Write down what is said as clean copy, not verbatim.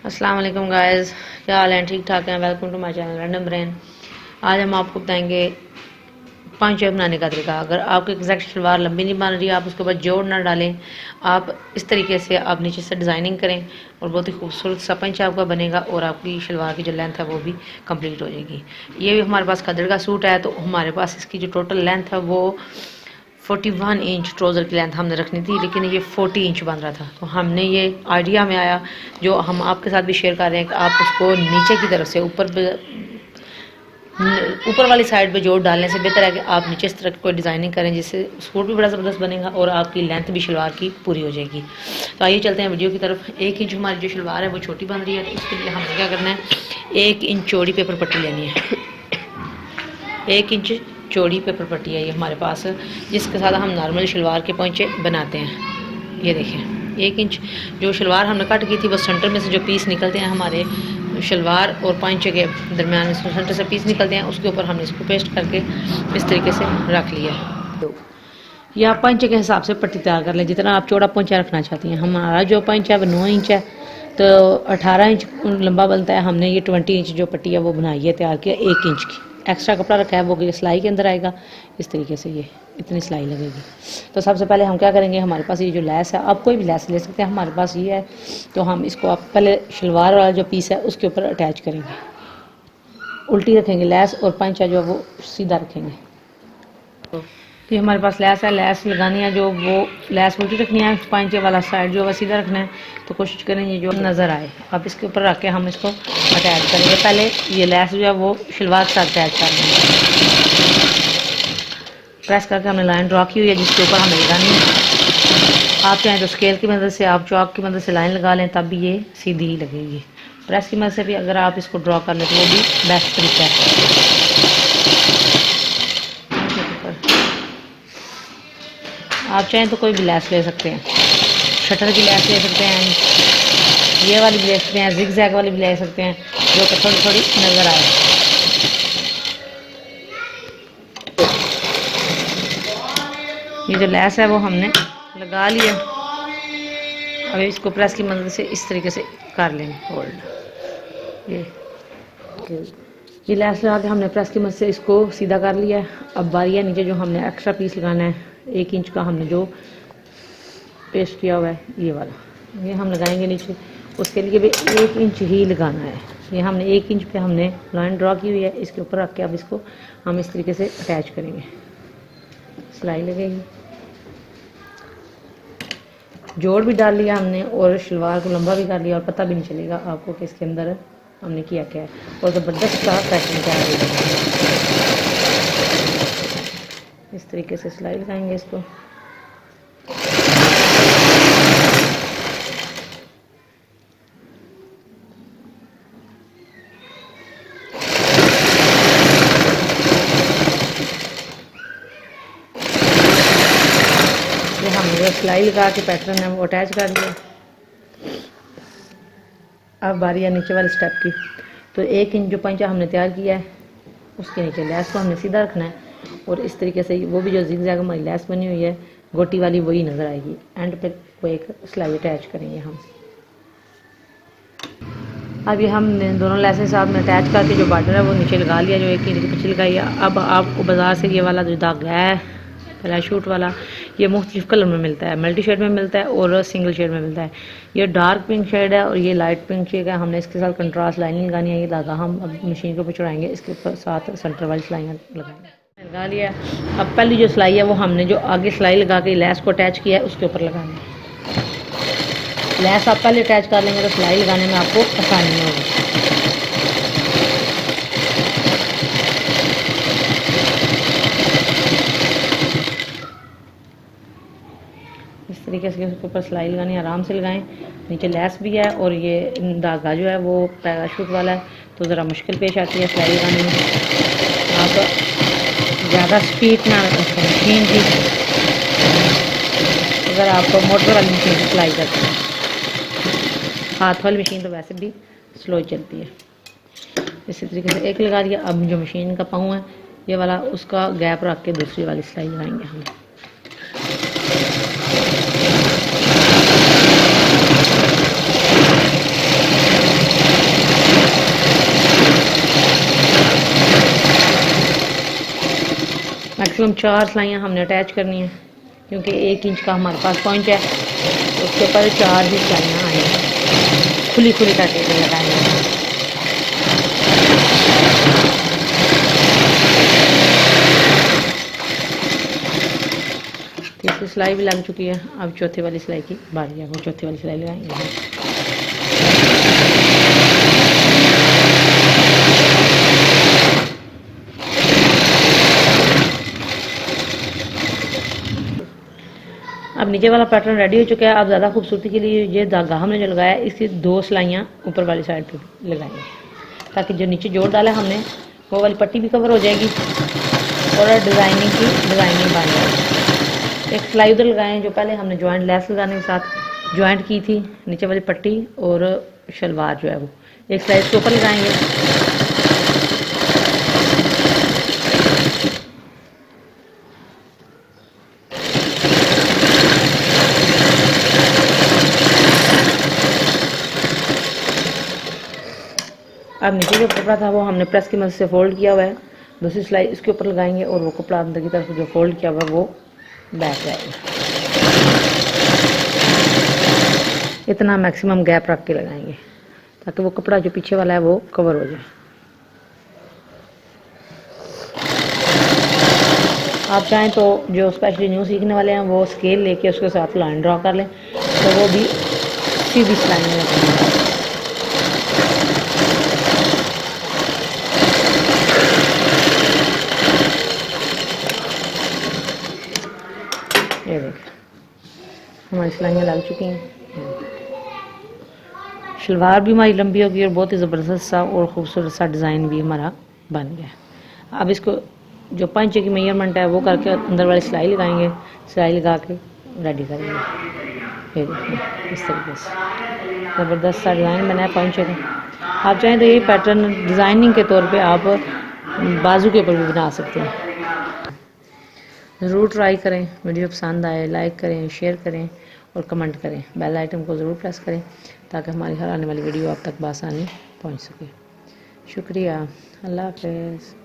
अस्सलाम वालेकुम गाइस, क्या हाल है? ठीक ठाक हैं। Welcome to my channel random brain. आज हम आपको बताएंगे पांच बनाने का तरीका। अगर आपकी एग्जैक्ट शलवार लंबी नहीं बन रही, आप उसके ऊपर जोड़ ना डालें, आप इस तरीके से आप नीचे से डिज़ाइनिंग करें और बहुत ही खूबसूरत सा पंच आपका बनेगा और आपकी शलवार की जो लेंथ है वो भी कंप्लीट हो जाएगी। ये भी हमारे पास खदड़ का सूट है, तो हमारे पास इसकी जो टोटल लेंथ है वो 41 इंच ट्राउज़र की लेंथ हमने रखनी थी, लेकिन ये 40 इंच बन रहा था। तो हमने ये आइडिया में आया जो हम आपके साथ भी शेयर कर रहे हैं कि आप उसको नीचे की तरफ से ऊपर वाली साइड पे जोड़ डालने से बेहतर है कि आप नीचे इस तरह कोई डिज़ाइनिंग करें जिससे सूट भी बड़ा ज़बरदस्त बनेगा और आपकी लेंथ भी शलवार की पूरी हो जाएगी। तो आइए चलते हैं वीडियो की तरफ। 1 इंच हमारी जो शलवार है वो छोटी बन रही है, तो उसके लिए हमें क्या करना है, 1 इंच चौड़ी पेपर पट्टी लेनी है। 1 इंच चौड़ी पेपर पट्टी है ये हमारे पास, जिसके साथ हम नॉर्मल शलवार के पोंचे बनाते हैं। ये देखें, 1 इंच जो शलवार हमने कट की थी वो सेंटर में से जो पीस निकलते हैं हमारे शलवार और पोंचे के दरमियान में सेंटर से पीस निकलते हैं, उसके ऊपर हमने इसको पेस्ट करके इस तरीके से रख लिया है। या आप पोंचे के हिसाब से पट्टी तैयार कर लें, जितना आप चौड़ा पोंचा रखना चाहती हैं। हमारा जो पोंचा है वो 9 इंच है, तो 18 इंच लंबा बनता है। हमने ये 20 इंच जो पट्टी है वो बनाई है, तैयार किया 1 इंच की। एक्स्ट्रा कपड़ा रखा है वो सिलाई के अंदर आएगा। इस तरीके से ये इतनी सिलाई लगेगी। तो सबसे पहले हम क्या करेंगे, हमारे पास ये जो लैस है, आप कोई भी लैस ले सकते हैं, हमारे पास ये है, तो हम इसको आप पहले शलवार वाला जो पीस है उसके ऊपर अटैच करेंगे। उल्टी रखेंगे लैस और पंचा जो है वो सीधा रखेंगे। तो हमारे पास लैस है, लैस लगानी है, जो वो लैस उल्टी रखनी है, पंचे वाला साइड जो है सीधा रखना है। तो कोशिश करें ये जो नज़र आए, अब इसके ऊपर रख के हम इसको अटैच करेंगे। पहले ये लैस जो है वो शलवार के साथ अटैच कर देंगे। प्रेस करके हमने लाइन ड्रॉ की हुई है जिसके ऊपर हमें लगानी है। आप चाहें तो स्केल की मदद से, आप चॉक की मदद से लाइन लगा लें, तब भी ये सीधी ही लगेगी। प्रेस की मदद से भी अगर आप इसको ड्रॉ कर लें तो वो भी बेस्ट तरीका है। आप चाहें तो कोई भी लैस ले सकते हैं, शटर की लैस ले सकते हैं, ये वाली भी ले सकते हैं, जिग जैग वाली भी ले सकते हैं, जो कि थोड़ी थोड़ी नज़र आए। ये जो लैस है वो हमने लगा लिया। अब इसको प्रेस की मदद से इस तरीके से कर लेंगे होल्ड। ये लैस लगा के हमने प्रेस की मदद से इसको सीधा कर लिया है। अब बारी है नीचे जो हमने एक्स्ट्रा पीस लगाना है, 1 इंच का हमने जो पेस्ट किया हुआ है ये वाला, ये हम लगाएंगे नीचे। उसके लिए भी 1 इंच ही लगाना है। ये हमने 1 इंच पे हमने लाइन ड्रॉ की हुई है, इसके ऊपर रख के अब इसको हम इस तरीके से अटैच करेंगे। सिलाई लगेगी, जोड़ भी डाल लिया हमने और शलवार को लंबा भी कर लिया, और पता भी नहीं चलेगा आपको कि इसके अंदर हमने किया क्या है, और ज़बरदस्त सा पैटर्न तैयार हो जाएगा। इस तरीके से सिलाई लगाएंगे इसको। हमने जो सिलाई लगा के पैटर्न है वो अटैच कर दिया। अब बारी है नीचे वाले स्टेप की। तो 1 इंच जो पंचा हमने तैयार किया है उसके नीचे लैस को हमने सीधा रखना है, और इस तरीके से वो भी जो जिग जैग हमारी लैस बनी हुई है गोटी वाली वही नज़र आएगी। एंड पे वो एक सिलाई अटैच करेंगे हम। अब ये हमने दोनों लैसें साथ में अटैच करके जो बॉर्डर है वो नीचे लगा लिया, जो 1 इंच की पीछे लगाई है। अब आपको बाज़ार से ये वाला जो धागा है पैराशूट वाला, ये मुख्तलिफ कलर में मिलता है, मल्टी शेड में मिलता है और सिंगल शेड में मिलता है। ये डार्क पिंक शेड है और ये लाइट पिंक शेड है। हमने इसके साथ कंट्रास्ट लाइनिंग लगानी है। ये धागा हम अब मशीन के ऊपर चढ़ाएंगे, इसके ऊपर साथ सेंटर वाली सिलाइयाँ लगाएंगे। लगा लिया। अब पहली जो सिलाई है वो हमने जो आगे सिलाई लगा के लैस को अटैच किया है उसके ऊपर लगानी है। लैस आप पहले अटैच कर लेंगे तो सिलाई लगाने में आपको आसानी होगी। इस तरीके से उसके ऊपर सिलाई लगानी, आराम से लगाएं। नीचे लैस भी है और ये धागा जो है वो पैराशूट वाला है, तो ज़रा मुश्किल पेश आती है सिलाई लगाने में। आप ज़्यादा स्पीड ना रखें मशीन की, अगर आप मोटर वाली मशीन से सिलाई करते हैं। हाथ वाली मशीन तो वैसे भी स्लो चलती है। इसी तरीके से एक लगा दिया। अब जो मशीन का पाँव है ये वाला, उसका गैप रख के दूसरी वाली सिलाई लगाएंगे हम। मैक्सिमम 4 सिलाइयाँ हमने अटैच करनी है, क्योंकि 1 इंच का हमारे पास पॉइंट है, तो उसके ऊपर 4 ही सिलाइयाँ आएंगी, खुली खुली करके लगाएंगे। तीसरी सिलाई भी लग चुकी है, अब चौथी वाली सिलाई की बारी है, वो चौथी वाली सिलाई लगाएंगे। अब नीचे वाला पैटर्न रेडी हो चुका है। अब ज़्यादा खूबसूरती के लिए ये धागा हमने जो लगाया है, इसकी 2 सिलाइयाँ ऊपर वाली साइड पे लगाएंगे, ताकि जो नीचे जोड़ डाला हमने वो वाली पट्टी भी कवर हो जाएगी और डिज़ाइनिंग बन जाएगी। एक सिलाई उधर लगाएं जो पहले हमने जॉइंट लेस लगाने के साथ जॉइंट की थी, नीचे वाली पट्टी और शलवार जो है वो एक सिलाई इसके ऊपर लगाएंगे। अब नीचे जो कपड़ा था वो हमने प्रेस की मदद से फोल्ड किया हुआ है, दूसरी सिलाई इसके ऊपर लगाएंगे और वो कपड़ा अंदर की तरफ जो फोल्ड किया हुआ है वो बैठ जाएगा। इतना मैक्सिमम गैप रख के लगाएंगे ताकि वो कपड़ा जो पीछे वाला है वो कवर हो जाए। आप चाहें तो जो स्पेशली न्यू सीखने वाले हैं वो स्केल लेके उसके साथ लाइन ड्रॉ कर लें, तो वो भी सीधी सिलाई में लगाएंगे। ये देखें हमारी सिलाइयाँ लग चुकी हैं। शलवार भी हमारी लंबी होगी और बहुत ही ज़बरदस्त सा और ख़ूबसूरत सा डिज़ाइन भी हमारा बन गया। अब इसको जो 5 इंच की मेजरमेंट है वो करके अंदर वाली सिलाई लगाएंगे, सिलाई लगा के रेडी करेंगे। ये देखिए इस तरीके से ज़बरदस्त सा डिज़ाइन बना है 5 इंच का। आप चाहें तो ये पैटर्न डिज़ाइनिंग के तौर पे आप बाजू के ऊपर भी बना सकते हैं। ज़रूर ट्राई करें। वीडियो पसंद आए लाइक करें, शेयर करें और कमेंट करें। बेल आइकन को ज़रूर प्रेस करें ताकि हमारी हर आने वाली वीडियो आप तक बआसानी पहुंच सके। शुक्रिया। अल्लाह हाफ़िज़।